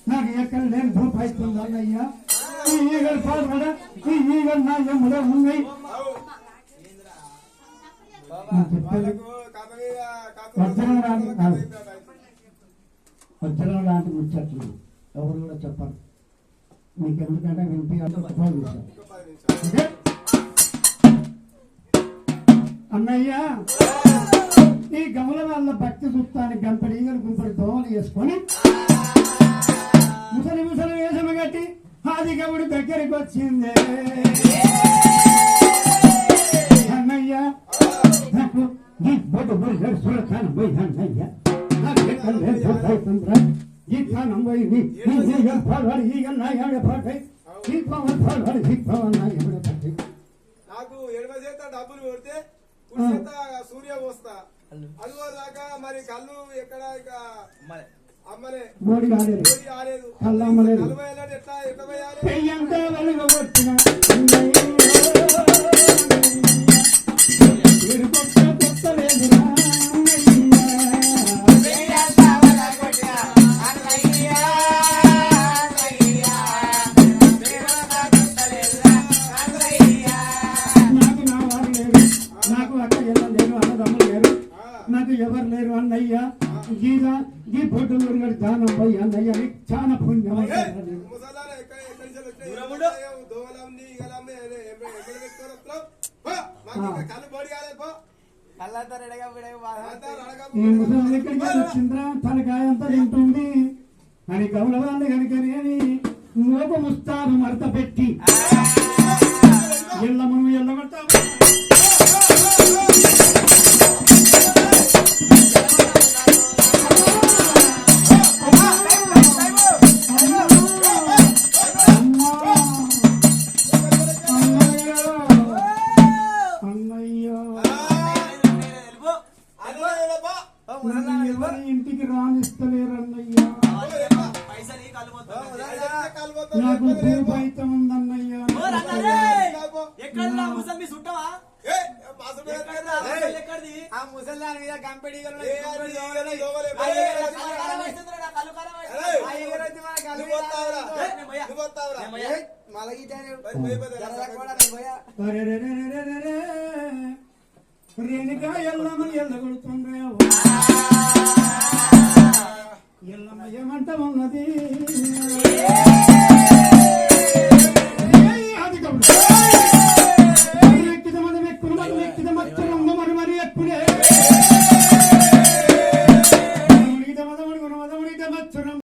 నాకు ఎక్కడ లేని భూపాయిస్తుంది అన్నయ్యా ఈగలు పాల్పడ ఈ ఈగలు నా ఎమ్ములో ఉన్నాయి వజ్రం లాంటి ముచ్చట్లు ఎవరు కూడా చెప్పరు మీకు ఎందుకంటే వినిపించాలి అన్నయ్యా ఈ గమల వాళ్ళ భక్తి చూస్తానికి గంపడి ఈగలు గుంపడి దోమలు వేసుకొని ముసలి ముసలి వేషము కట్టి ఆది గముడు దగ్గరికి వచ్చిందే అన్నయ్యా నాకు ఈ బొడ్డు బొడ్డు సురకాను పోయి అన్నయ్యా ఈ స్థానం పోయి పాల్వాడు ఈగ నా ఎవడ పాటాయి ఈ పవన్ పాల్వాడు ఈ పవన్ నా ఎవడ పాటాయి నాకు ఎడమ చేత డబ్బులు కొడితే సూర్య పోస్తా అదిగో దాకా మరి కళ్ళు ఎక్కడ అమ్మలే మోడి ఆలేదు కళ్ళు అమ్మలేదు ఎట్లా ఎట్లా పోయాలి ఎవరు లేరు అన్నయ్యా ఈ ఫోటోలు దానం పోయి అన్నయ్య చాలా పుణ్యం వచ్చింద్రా తనకాయంతా తింటుంది అని గౌల వాళ్ళు కనుకని అని మోప ముస్తాను మడత పెట్టి ఎల్లమ్మను ఎల్లబడతాము ఎవరి ఇంటికి రానిస్తలేరన్నయ్యా నాకు భూపైతం ఉందన్నయ్యా ముసల్దాని మీద కంపెనీ రేణుకా ఎల్లమ్మని ఎల్లగొడుతుండ్రా ఎల్లమ్మ ఏమంట ఉన్నది